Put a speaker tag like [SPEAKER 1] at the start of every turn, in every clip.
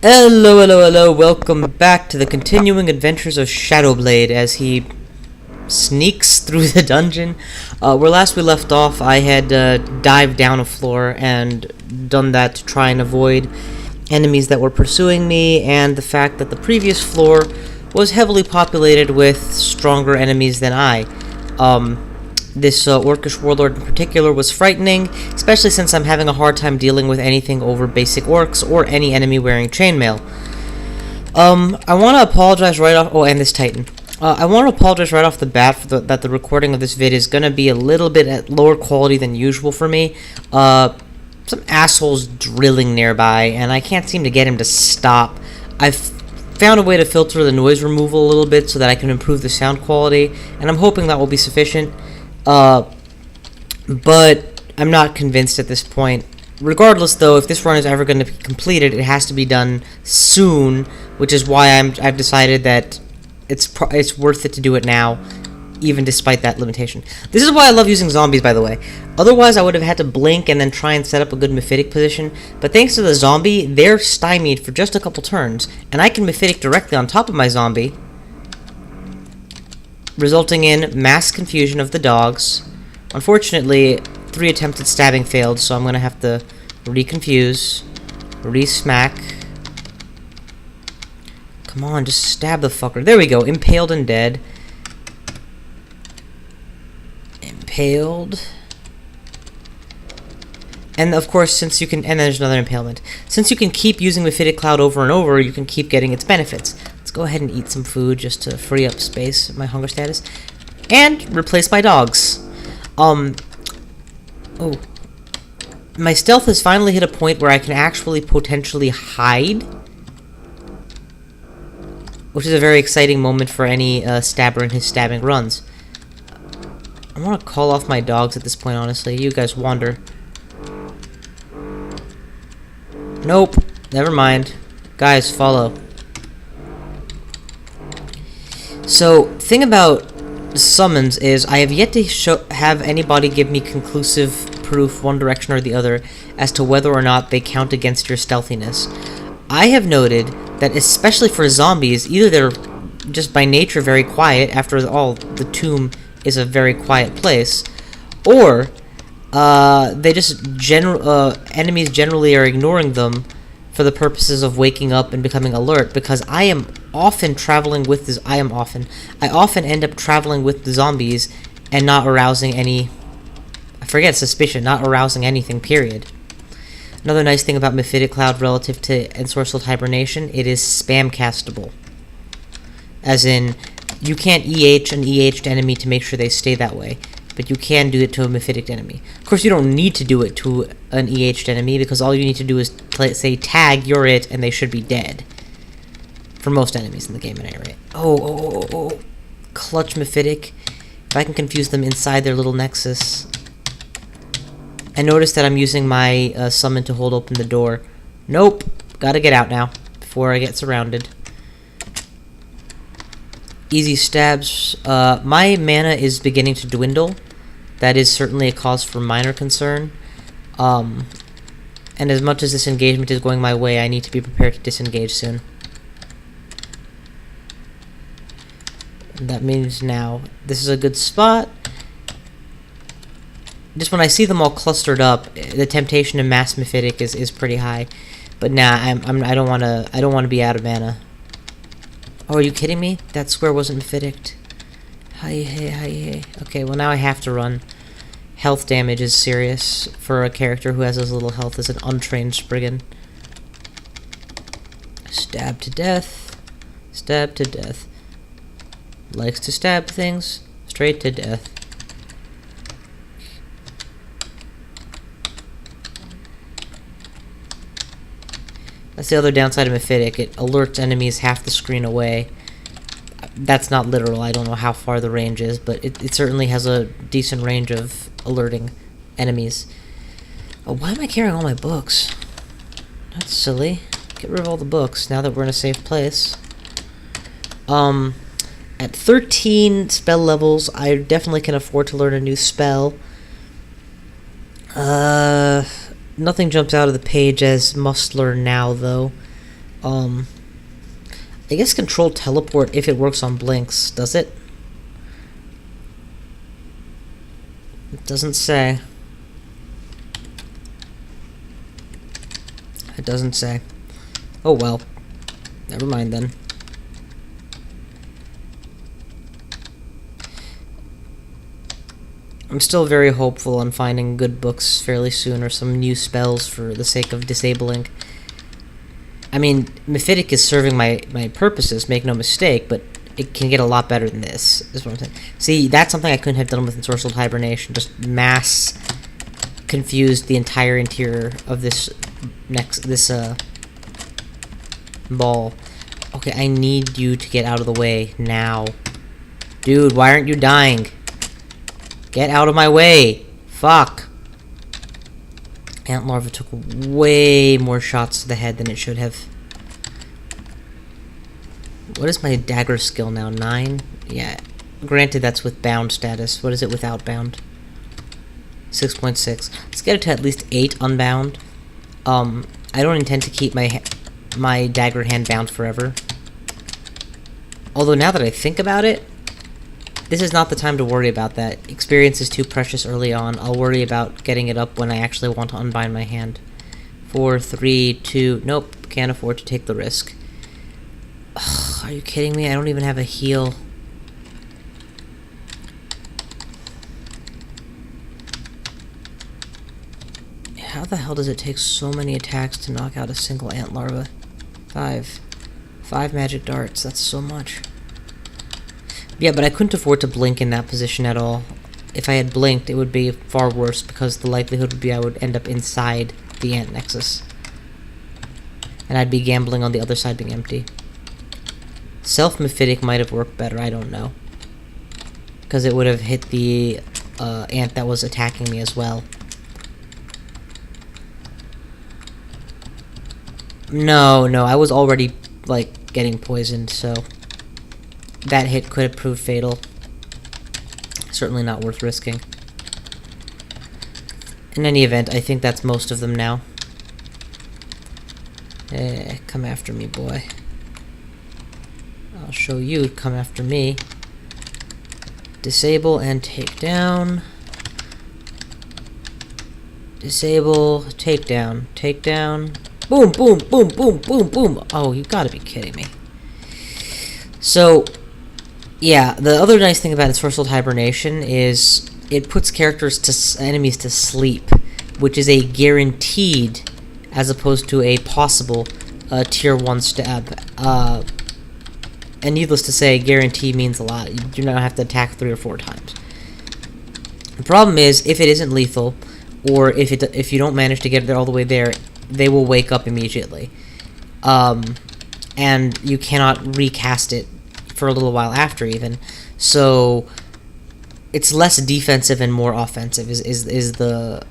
[SPEAKER 1] Hello, hello, hello, welcome back to the continuing adventures of Shadowblade as he sneaks through the dungeon. Where last we left off, I had dived down a floor and done that to try and avoid enemies that were pursuing me, and the fact that the previous floor was heavily populated with stronger enemies than I. This orcish warlord in particular was frightening, especially since I'm having a hard time dealing with anything over basic orcs or any enemy wearing chainmail. I want to apologize right off. Oh, and this titan. I want to apologize right off the bat for that the recording of this vid is going to be a little bit at lower quality than usual for me. Some asshole's drilling nearby, and I can't seem to get him to stop. I've found a way to filter the noise removal a little bit so that I can improve the sound quality, and I'm hoping that will be sufficient. But I'm not convinced at this point. Regardless, though, if this run is ever going to be completed, it has to be done soon, which is why I've decided that it's worth it to do it now, even despite that limitation. This is why I love using zombies, by the way. Otherwise, I would have had to blink and then try and set up a good mephitic position, but thanks to the zombie, they're stymied for just a couple turns, and I can mephitic directly on top of my zombie, resulting in mass confusion of the dogs. Unfortunately, 3 attempts at stabbing failed, so I'm going to have to reconfuse, re-smack. Come on, just stab the fucker. There we go, impaled and dead. Impaled. And of course, since you can, and there's another impalement. Since you can keep using Mephitic Cloud over and over, you can keep getting its benefits. Go ahead and eat some food just to free up space, my hunger status, and replace my dogs. Oh, my stealth has finally hit a point where I can actually potentially hide, which is a very exciting moment for any stabber in his stabbing runs. I want to call off my dogs at this point, honestly. You guys wander. Nope, never mind. Guys, follow. So, thing about summons is I have yet to have anybody give me conclusive proof one direction or the other as to whether or not they count against your stealthiness. I have noted that especially for zombies, either they're just by nature very quiet, after all, the tomb is a very quiet place, or they just enemies generally are ignoring them for the purposes of waking up and becoming alert, because I often end up traveling with the zombies and not arousing any, suspicion, not arousing anything, period. Another nice thing about Mephitic Cloud relative to Ensorcelled Hibernation, it is spam castable. As in, you can't EH an EH'd enemy to make sure they stay that way, but you can do it to a Mephitic enemy. Of course, you don't need to do it to an EH'd enemy, because all you need to do is say tag, you're it, and they should be dead. For most enemies in the game, at any rate. Oh. Clutch Mephitic. If I can confuse them inside their little nexus. And notice that I'm using my summon to hold open the door. Nope. Gotta get out now, before I get surrounded. Easy stabs. My mana is beginning to dwindle. That is certainly a cause for minor concern. And as much as this engagement is going my way, I need to be prepared to disengage soon. And that means now. This is a good spot. Just when I see them all clustered up, the temptation to mass Mephitic is pretty high. But nah, I don't want to be out of mana. Oh, are you kidding me? That square wasn't Mephitic. Hi. Okay, well now I have to run. Health damage is serious for a character who has as little health as an untrained Spriggan. Stab to death. Stab to death. Likes to stab things straight to death. That's the other downside of Mephitic. It alerts enemies half the screen away. That's not literal. I don't know how far the range is, but it certainly has a decent range of alerting enemies. Oh, why am I carrying all my books? That's silly. Get rid of all the books now that we're in a safe place. At 13 spell levels, I definitely can afford to learn a new spell. Nothing jumps out of the page as must learn now, though. I guess control teleport if it works on blinks. Does it? It doesn't say. It doesn't say. Oh well. Never mind then. I'm still very hopeful on finding good books fairly soon, or some new spells for the sake of disabling. I mean, Mephitic is serving my purposes, make no mistake, but it can get a lot better than this, is what I'm saying. See, that's something I couldn't have done with Ensorcelled Hibernation, just mass confused the entire interior of this ball. Okay, I need you to get out of the way now. Dude, why aren't you dying? Get out of my way! Fuck! Ant larva took way more shots to the head than it should have. What is my dagger skill now? 9? Yeah. Granted, that's with bound status. What is it without bound? 6.6. Let's get it to at least 8 unbound. I don't intend to keep my dagger hand bound forever. Although now that I think about it, this is not the time to worry about that. Experience is too precious early on. I'll worry about getting it up when I actually want to unbind my hand. 4, 3, 2... Nope, can't afford to take the risk. Ugh, are you kidding me? I don't even have a heal. How the hell does it take so many attacks to knock out a single ant larva? 5. 5 magic darts. That's so much. Yeah, but I couldn't afford to blink in that position at all. If I had blinked, it would be far worse, because the likelihood would be I would end up inside the ant nexus. And I'd be gambling on the other side being empty. Self-Mephitic might have worked better, I don't know. Because it would have hit the ant that was attacking me as well. No, I was already, like, getting poisoned, so that hit could have proved fatal. Certainly not worth risking. In any event, I think that's most of them now. Come after me, boy. I'll show you, come after me. Disable and take down. Disable, take down, take down. Boom, boom, boom, boom, boom, boom. Oh, you gotta be kidding me. So, yeah, the other nice thing about Ensorcelled Hibernation is it puts enemies to sleep, which is a guaranteed, as opposed to a possible, tier 1 stab. And needless to say, guarantee means a lot. You do not have to attack 3 or 4 times. The problem is, if it isn't lethal, or if you don't manage to get it all the way there, they will wake up immediately. And you cannot recast it for a little while after, even. So it's less defensive and more offensive is the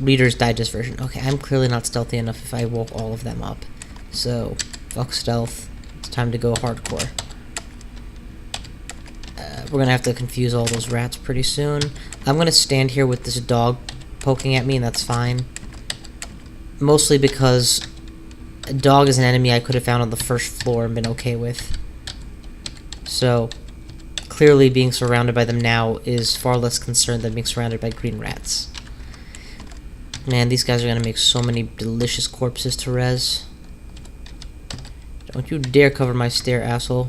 [SPEAKER 1] Reader's Digest version. Okay, I'm clearly not stealthy enough if I woke all of them up. So, fuck stealth. It's time to go hardcore. We're gonna have to confuse all those rats pretty soon. I'm gonna stand here with this dog poking at me, and that's fine. Mostly because a dog is an enemy I could have found on the first floor and been okay with. So, clearly being surrounded by them now is far less concerned than being surrounded by green rats. Man, these guys are gonna make so many delicious corpses to res. Don't you dare cover my stair, asshole.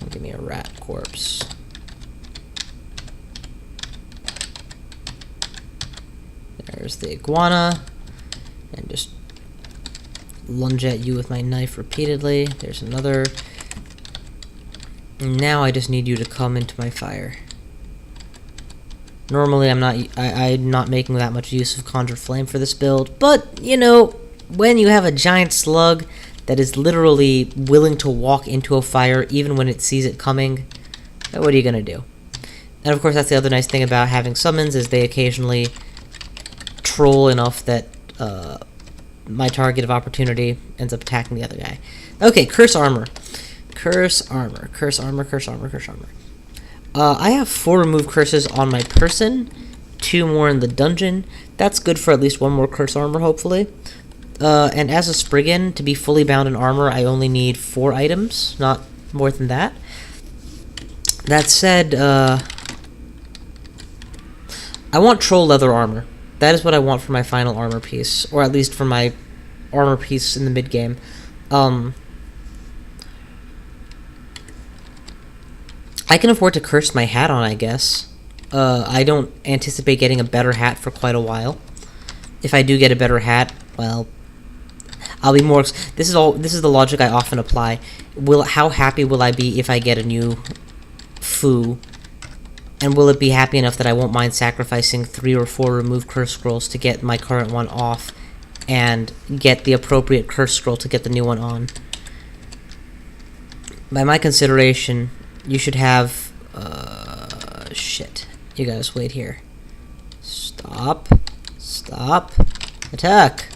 [SPEAKER 1] Give me a rat corpse. There's the iguana. And just lunge at you with my knife repeatedly. There's another. Now I just need you to come into my fire. Normally I'm not making that much use of Conjure Flame for this build, but you know, when you have a giant slug that is literally willing to walk into a fire even when it sees it coming, what are you gonna do? And of course that's the other nice thing about having summons, is they occasionally troll enough that my target of opportunity ends up attacking the other guy. Okay, Curse Armor. Curse Armor. Curse Armor, Curse Armor, Curse Armor. I have 4 remove curses on my person, 2 more in the dungeon. That's good for at least 1 more Curse Armor, hopefully. And as a Spriggan, to be fully bound in armor, I only need 4 items, not more than that. That said, I want troll leather armor. That is what I want for my final armor piece, or at least for my armor piece in the mid-game. I can afford to curse my hat on, I guess. I don't anticipate getting a better hat for quite a while. If I do get a better hat, well, I'll be more... This is the logic I often apply. How happy will I be if I get a new foo? And will it be happy enough that I won't mind sacrificing 3 or 4 remove curse scrolls to get my current one off and get the appropriate curse scroll to get the new one on? By my consideration, you should have... shit. You guys wait here. Stop. Stop. Attack.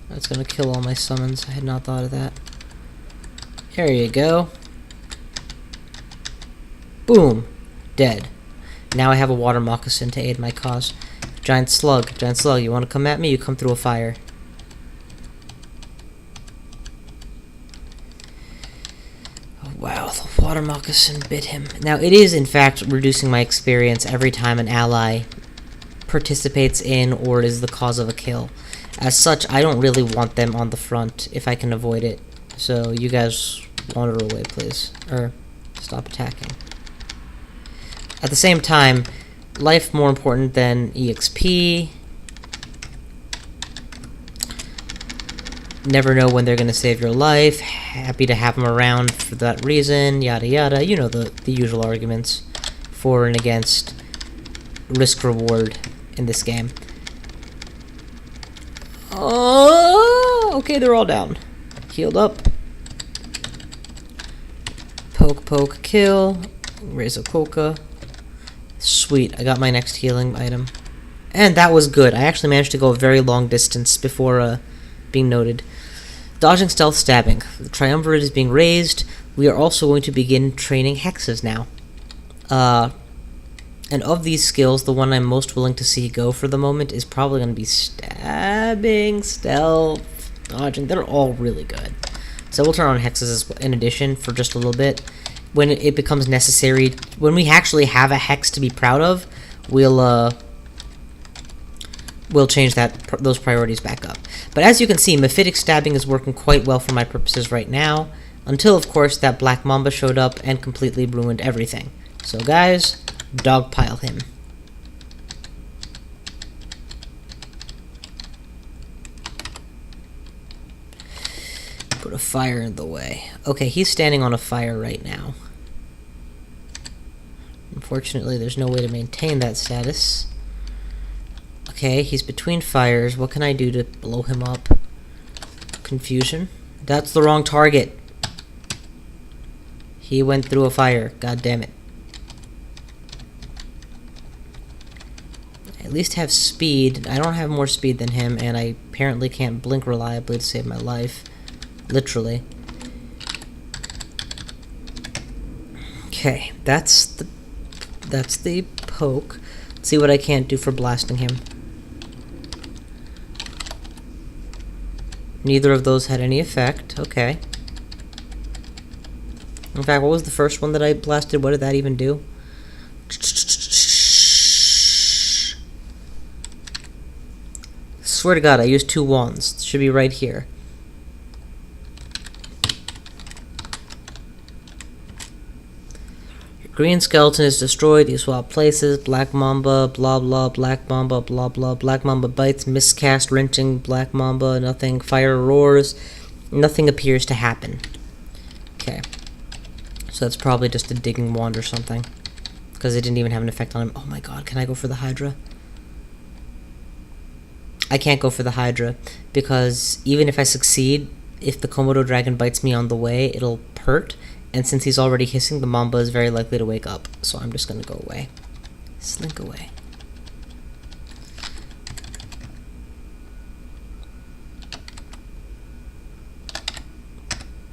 [SPEAKER 1] That's gonna kill all my summons. I had not thought of that. There you go. Boom. Dead. Now I have a water moccasin to aid my cause. Giant slug, you wanna come at me? You come through a fire. Oh, wow, the water moccasin bit him. Now, it is, in fact, reducing my experience every time an ally participates in or is the cause of a kill. As such, I don't really want them on the front if I can avoid it. So, you guys wander away, please. Or, stop attacking. At the same time, life more important than EXP. Never know when they're going to save your life. Happy to have them around for that reason. Yada yada. You know the usual arguments for and against risk-reward in this game. Oh, okay, they're all down. Healed up. Poke, poke, kill. Raise a coca. Sweet, I got my next healing item. And that was good. I actually managed to go a very long distance before being noted. Dodging, stealth, stabbing. The triumvirate is being raised. We are also going to begin training hexes now. And of these skills, the one I'm most willing to see go for the moment is probably going to be stabbing, stealth, dodging. They're all really good. So we'll turn on hexes in addition for just a little bit. When it becomes necessary, when we actually have a hex to be proud of, we'll change those priorities back up. But as you can see, Mephitic stabbing is working quite well for my purposes right now, until of course that Black Mamba showed up and completely ruined everything. So guys, dogpile him. Put a fire in the way. Okay, he's standing on a fire right now. Unfortunately, there's no way to maintain that status. Okay, he's between fires. What can I do to blow him up? Confusion. That's the wrong target. He went through a fire. God damn it. I at least have speed. I don't have more speed than him, and I apparently can't blink reliably to save my life. Literally. Okay, that's the poke. Let's see what I can't do for blasting him. Neither of those had any effect. Okay. In fact, what was the first one that I blasted? What did that even do? Swear to God, I used 2 wands. It should be right here. Green skeleton is destroyed. You swap places. Black Mamba, blah blah. Black Mamba, blah blah. Black Mamba bites. Miscast, wrenching. Black Mamba, nothing. Fire roars. Nothing appears to happen. Okay. So that's probably just a digging wand or something. Because it didn't even have an effect on him. Oh my god, can I go for the Hydra? I can't go for the Hydra. Because even if I succeed, if the Komodo dragon bites me on the way, it'll hurt. And since he's already hissing, the Mamba is very likely to wake up. So I'm just going to go away. Slink away.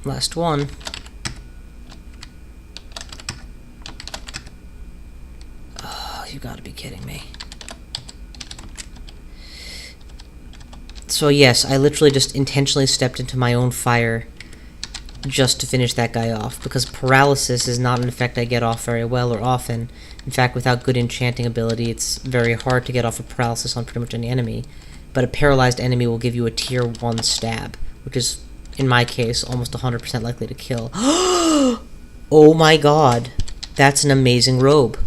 [SPEAKER 1] Last one. Oh, you gotta be kidding me. So yes, I literally just intentionally stepped into my own fire just to finish that guy off, because paralysis is not an effect I get off very well or often. In fact, without good enchanting ability, it's very hard to get off a paralysis on pretty much any enemy. But a paralyzed enemy will give you a tier 1 stab, which is, in my case, almost 100% likely to kill. Oh my god, that's an amazing robe.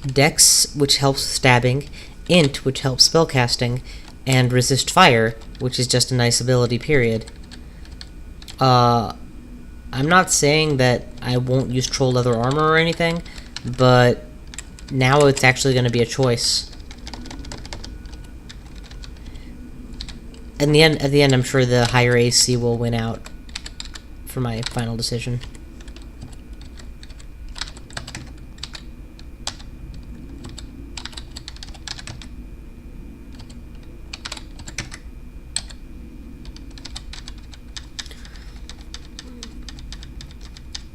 [SPEAKER 1] Dex, which helps stabbing, Int, which helps spellcasting, and Resist Fire, which is just a nice ability, period. I'm not saying that I won't use Troll Leather Armor or anything, but now it's actually going to be a choice. At the end, I'm sure the higher AC will win out for my final decision.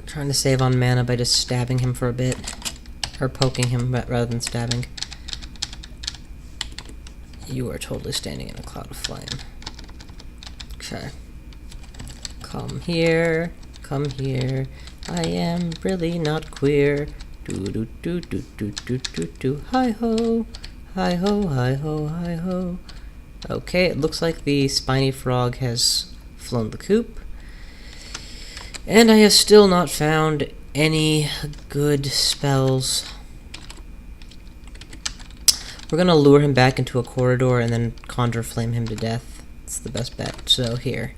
[SPEAKER 1] Trying to save on mana by just stabbing him for a bit. Or poking him rather than stabbing. You are totally standing in a cloud of flame. Okay. Come here. Come here. I am really not queer. Do do do do do do do do. Hi ho. Hi ho, hi ho, hi ho. Okay, it looks like the spiny frog has flown the coop. And I have still not found any good spells. We're gonna lure him back into a corridor and then conjure flame him to death. It's the best bet. So here.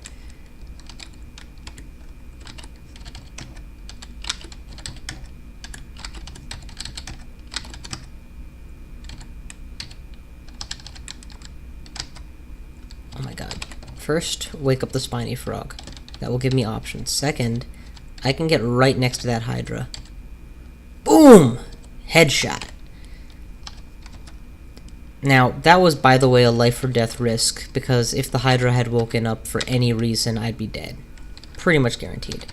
[SPEAKER 1] Oh my god. First, wake up the spiny frog. That will give me options. Second, I can get right next to that Hydra. Boom! Headshot. Now, that was, by the way, a life or death risk, because if the Hydra had woken up for any reason, I'd be dead. Pretty much guaranteed.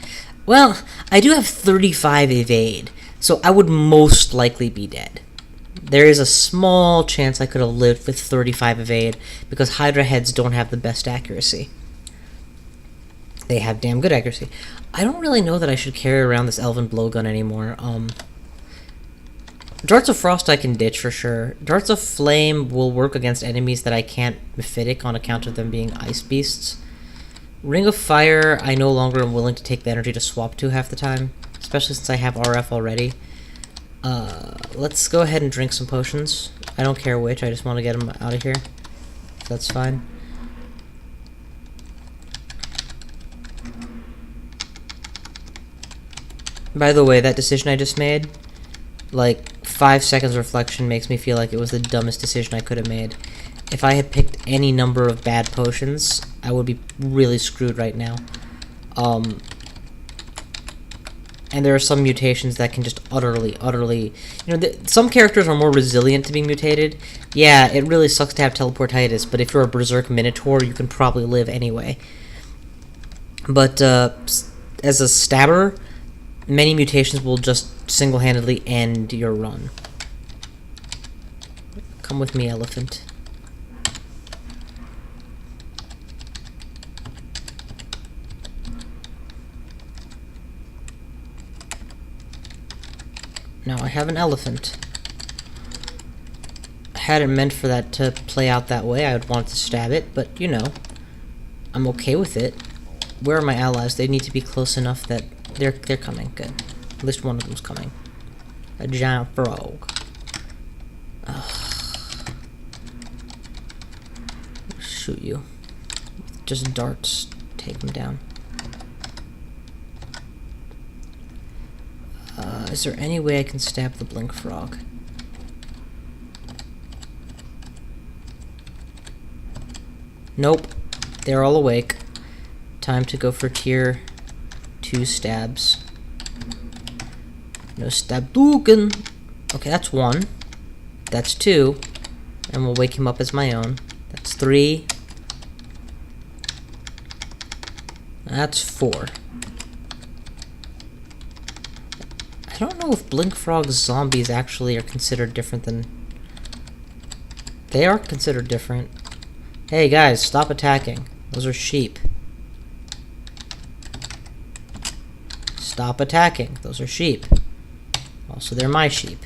[SPEAKER 1] Well, I do have 35 evade, so I would most likely be dead. There is a small chance I could have lived with 35 evade, because Hydra heads don't have the best accuracy. They have damn good accuracy. I don't really know that I should carry around this Elven Blowgun anymore. Darts of Frost I can ditch for sure. Darts of Flame will work against enemies that I can't Mephitic on account of them being ice beasts. Ring of Fire I no longer am willing to take the energy to swap to half the time, especially since I have RF already. Let's go ahead and drink some potions. I don't care which, I just want to get them out of here. That's fine. By the way, that decision I just made, like, 5 seconds reflection makes me feel like it was the dumbest decision I could have made. If I had picked any number of bad potions, I would be really screwed right now. And there are some mutations that can just utterly... You know, some characters are more resilient to being mutated. Yeah, it really sucks to have teleportitis, but if you're a Berserk Minotaur, you can probably live anyway. But, as a stabber, many mutations will just single-handedly end your run. Come with me, elephant. Now I have an elephant. I hadn't meant for that to play out that way. I would want to stab it, but you know, I'm okay with it. Where are my allies? They need to be close enough that they're coming. Good. At least one of them's coming. A giant frog. Ugh. Shoot you. Just darts. Take them down. Is there any way I can stab the blink frog? Nope. They're all awake. Time to go for tier 2 stabs. No stabduken. Okay, that's 1. That's 2. And we'll wake him up as my own. That's 3. That's 4. I don't know if Blink Frog's zombies actually are considered different than... They are considered different. Hey guys, stop attacking. Those are sheep. Stop attacking. Those are sheep. Also, they're my sheep.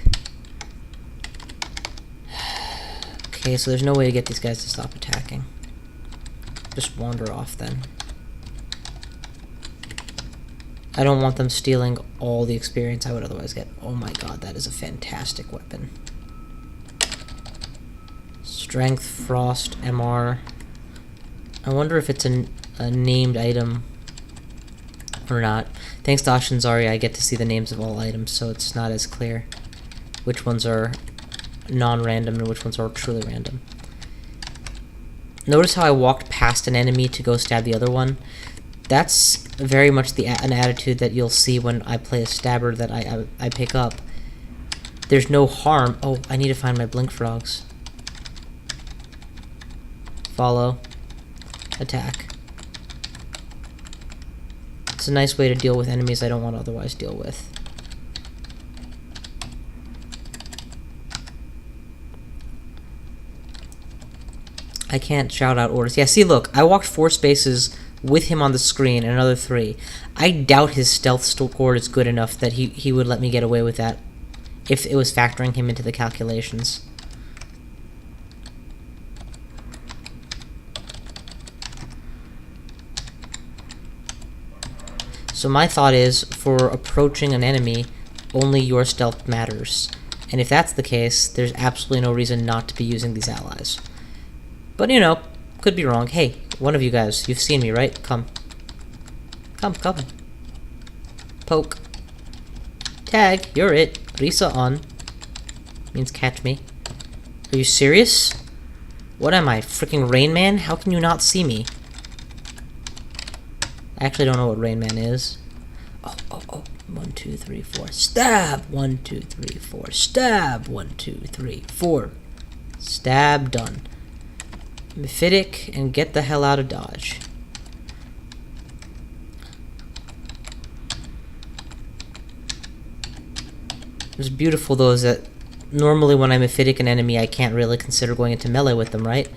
[SPEAKER 1] Okay, so there's no way to get these guys to stop attacking. Just wander off then. I don't want them stealing all the experience I would otherwise get. Oh my god, that is a fantastic weapon. Strength, Frost, MR. I wonder if it's a named item or not. Thanks to Ashinzari, I get to see the names of all items, so it's not as clear which ones are non-random and which ones are truly random. Notice how I walked past an enemy to go stab the other one? That's very much an attitude that you'll see when I play a stabber that I pick up. There's no harm. Oh, I need to find my blink frogs. Follow. Attack. It's a nice way to deal with enemies I don't want to otherwise deal with. I can't shout out orders. Yeah, see, look, I walked 4 spaces with him on the screen and another 3. I doubt his stealth score is good enough that he would let me get away with that if it was factoring him into the calculations. So my thought is, for approaching an enemy, only your stealth matters. And if that's the case, there's absolutely no reason not to be using these allies. But, you know, could be wrong. Hey, one of you guys, you've seen me, right? Come. Come. Poke. Tag, you're it. Risa on. Means catch me. Are you serious? What am I, freaking Rain Man? How can you not see me? I actually don't know what Rain Man is. Oh. 1, 2, 3, 4. Stab! 1, 2, 3, 4. Stab! 1, 2, 3, 4. Stab, done. Mephitic, and get the hell out of Dodge. What's beautiful, though, is that normally when I'm Mephitic an enemy, I can't really consider going into melee with them, right?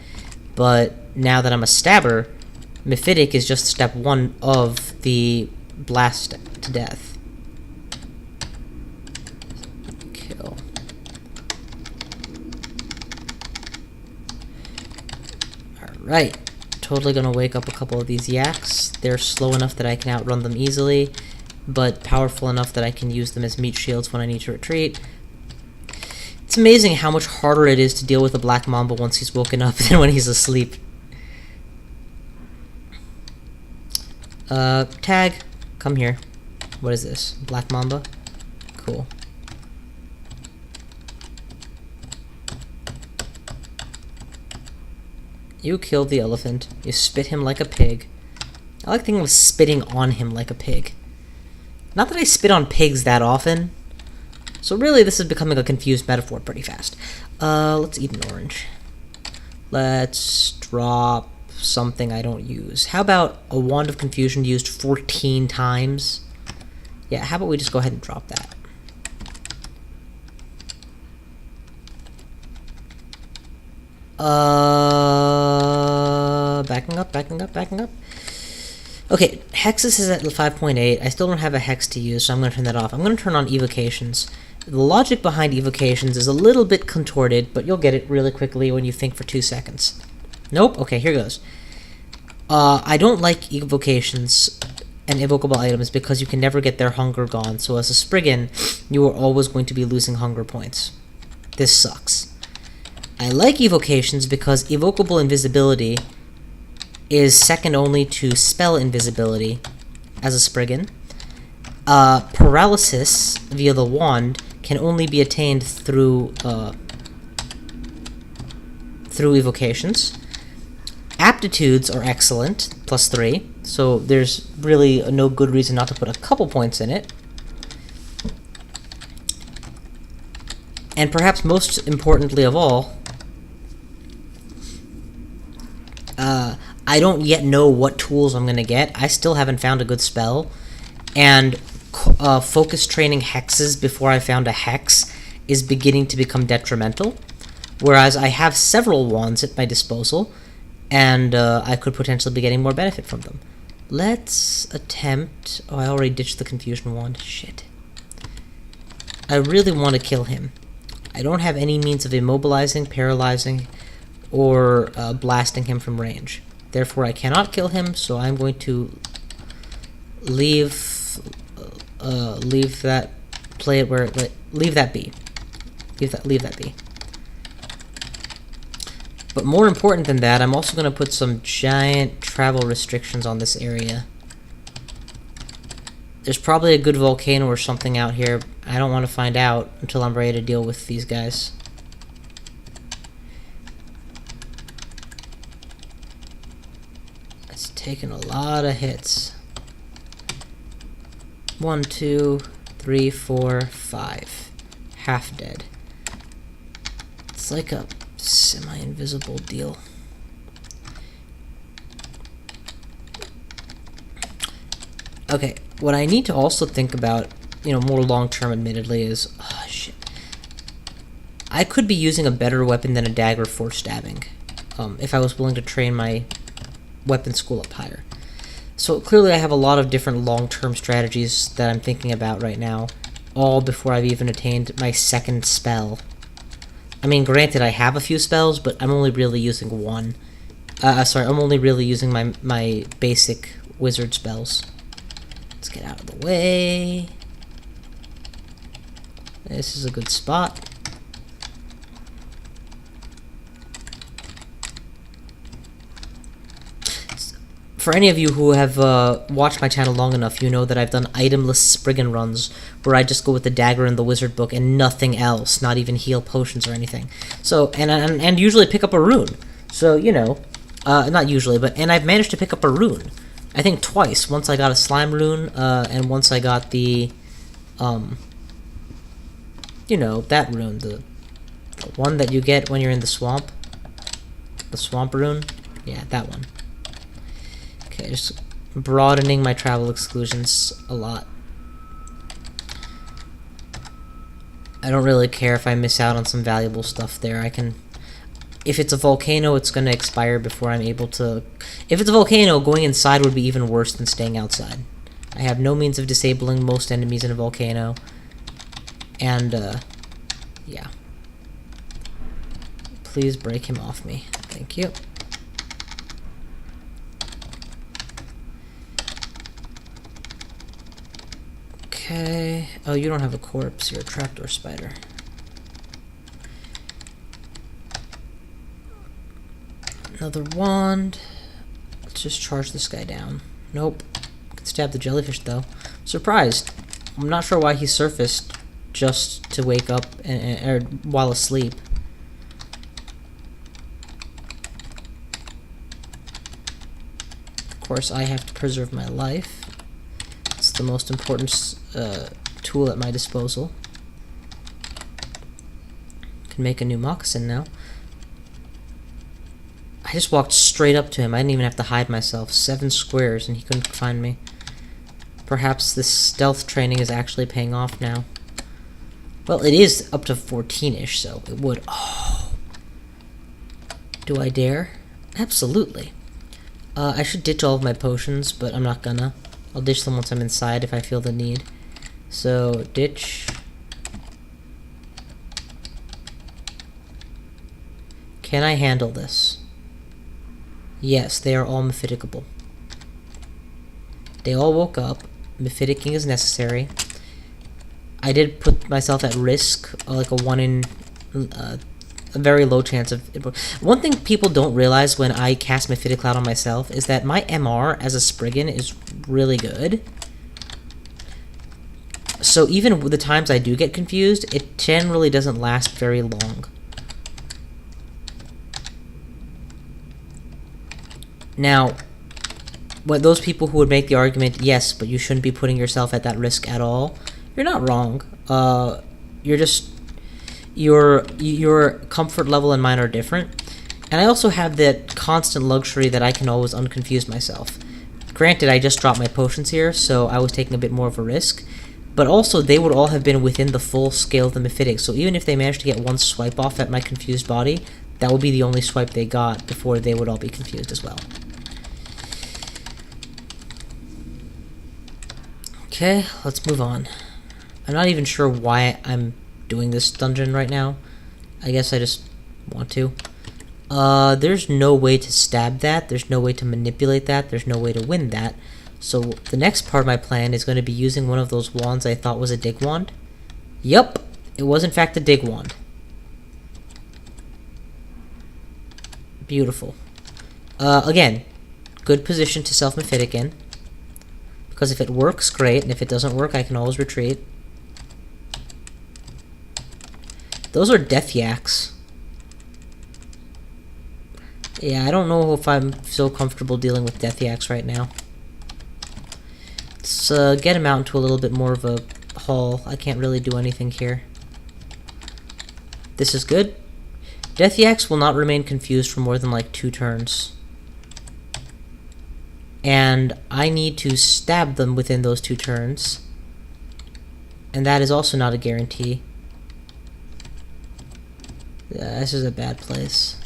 [SPEAKER 1] But now that I'm a stabber, Mephitic is just step 1 of the blast to death. Kill. Alright. Totally gonna wake up a couple of these yaks. They're slow enough that I can outrun them easily, but powerful enough that I can use them as meat shields when I need to retreat. It's amazing how much harder it is to deal with a black mamba once he's woken up than when he's asleep. Tag, come here. What is this? Black mamba? Cool. You killed the elephant. You spit him like a pig. I like thinking of spitting on him like a pig. Not that I spit on pigs that often. So really, this is becoming a confused metaphor pretty fast. Let's eat an orange. Let's drop something I don't use. How about a Wand of Confusion used 14 times? Yeah, how about we just go ahead and drop that? Backing up. Okay, Hexus is at 5.8. I still don't have a Hex to use, so I'm going to turn that off. I'm going to turn on Evocations. The logic behind Evocations is a little bit contorted, but you'll get it really quickly when you think for 2 seconds. Nope? Okay, here goes. I don't like Evocations and evocable items because you can never get their hunger gone, so as a Spriggan, you are always going to be losing hunger points. This sucks. I like Evocations because evocable invisibility is second only to spell invisibility as a Spriggan. Paralysis via the wand can only be attained through evocations. Aptitudes are excellent, +3, so there's really no good reason not to put a couple points in it. And perhaps most importantly of all, I don't yet know what tools I'm gonna get. I still haven't found a good spell, and focus training hexes before I found a hex is beginning to become detrimental, whereas I have several wands at my disposal, and I could potentially be getting more benefit from them. Let's attempt... Oh, I already ditched the confusion wand. Shit. I really want to kill him. I don't have any means of immobilizing, paralyzing, or blasting him from range. Therefore, I cannot kill him, so I'm going to leave that... Play it where... Leave that be. Leave that be. But more important than that, I'm also going to put some giant travel restrictions on this area. There's probably a good volcano or something out here. I don't want to find out until I'm ready to deal with these guys. It's taken a lot of hits. 1, 2, 3, 4, 5. Half dead. It's like a semi-invisible deal. Okay, what I need to also think about, you know, more long-term admittedly is... Oh, shit. I could be using a better weapon than a dagger for stabbing, if I was willing to train my weapon school up higher. So clearly I have a lot of different long-term strategies that I'm thinking about right now, all before I've even attained my second spell. I mean, granted, I have a few spells, but I'm only really using one. Sorry, I'm only really using my basic wizard spells. Let's get out of the way. This is a good spot. For any of you who have watched my channel long enough, you know that I've done itemless Spriggan runs, where I just go with the dagger and the wizard book and nothing else, not even heal potions or anything. So, and usually pick up a rune. So, you know, not usually, but, and I've managed to pick up a rune. I think twice. Once I got a slime rune, and once I got the, you know, that rune, the one that you get when you're in the swamp. The swamp rune. Yeah, that one. Okay, just broadening my travel exclusions a lot. I don't really care if I miss out on some valuable stuff there. I can... If it's a volcano, it's going to expire before I'm able to... If it's a volcano, going inside would be even worse than staying outside. I have no means of disabling most enemies in a volcano. And, yeah. Please break him off me. Thank you. Okay. Oh, you don't have a corpse. You're a trapdoor spider. Another wand. Let's just charge this guy down. Nope. Could stab the jellyfish, though. Surprised. I'm not sure why he surfaced just to wake up or while asleep. Of course, I have to preserve my life. It's the most important tool at my disposal. Can make a new moccasin now. I just walked straight up to him. I didn't even have to hide myself. 7 squares and he couldn't find me. Perhaps this stealth training is actually paying off now. Well, it is up to 14-ish, so it would... Oh! Do I dare? Absolutely. I should ditch all of my potions, but I'm not gonna. I'll ditch them once I'm inside if I feel the need. So, ditch. Can I handle this? Yes, they are all mephiticable. They all woke up. Mephiticking is necessary. I did put myself at risk, like a 1 in... a very low chance of... One thing people don't realize when I cast Mephitic Cloud on myself is that my MR as a Spriggan is really good. So even with the times I do get confused, it generally doesn't last very long. Now, what those people who would make the argument, yes, but you shouldn't be putting yourself at that risk at all, you're not wrong. You're just... Your comfort level and mine are different. And I also have that constant luxury that I can always unconfuse myself. Granted, I just dropped my potions here, so I was taking a bit more of a risk. But also, they would all have been within the full scale of the Mephitic, so even if they managed to get one swipe off at my confused body, that would be the only swipe they got before they would all be confused as well. Okay, let's move on. I'm not even sure why I'm doing this dungeon right now. I guess I just want to. There's no way to stab that, there's no way to manipulate that, there's no way to win that. So the next part of my plan is going to be using one of those wands I thought was a dig wand. Yup, it was in fact a dig wand. Beautiful. Again, good position to self-mephitic in. Because if it works, great, and if it doesn't work, I can always retreat. Those are death yaks. Yeah, I don't know if I'm so comfortable dealing with death yaks right now. Let's get him out into a little bit more of a hall. I can't really do anything here. This is good. Death yaks will not remain confused for more than like 2 turns. And I need to stab them within those 2 turns. And that is also not a guarantee. Yeah, this is a bad place.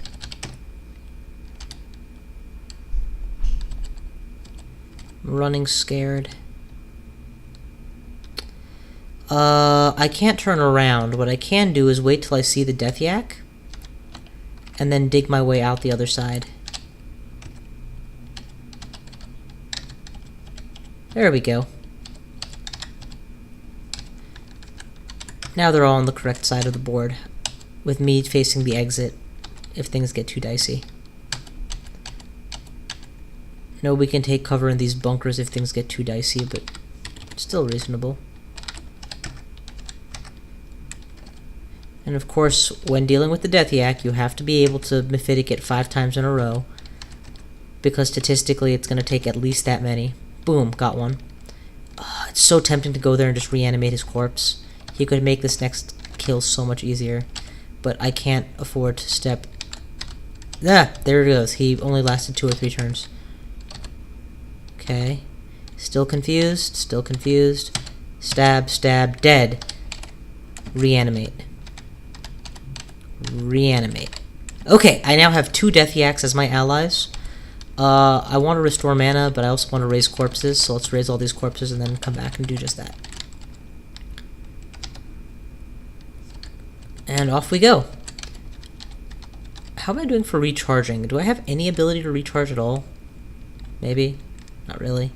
[SPEAKER 1] I'm running scared. I can't turn around. What I can do is wait till I see the death yak, and then dig my way out the other side. There we go. Now they're all on the correct side of the board, with me facing the exit if things get too dicey. No, we can take cover in these bunkers if things get too dicey, but still reasonable. And of course, when dealing with the Death Yak, you have to be able to Mephitic it 5 times in a row, because statistically it's going to take at least that many. Boom, got one. It's so tempting to go there and just reanimate his corpse. He could make this next kill so much easier, but I can't afford to step... Ah, there it goes. He only lasted 2 or 3 turns. Okay. Still confused, still confused. Stab, stab, dead. Reanimate. Reanimate. Okay, I now have 2 Death Yaks as my allies. I want to restore mana, but I also want to raise corpses, so let's raise all these corpses and then come back and do just that. And off we go. How am I doing for recharging? Do I have any ability to recharge at all? Maybe. Not really.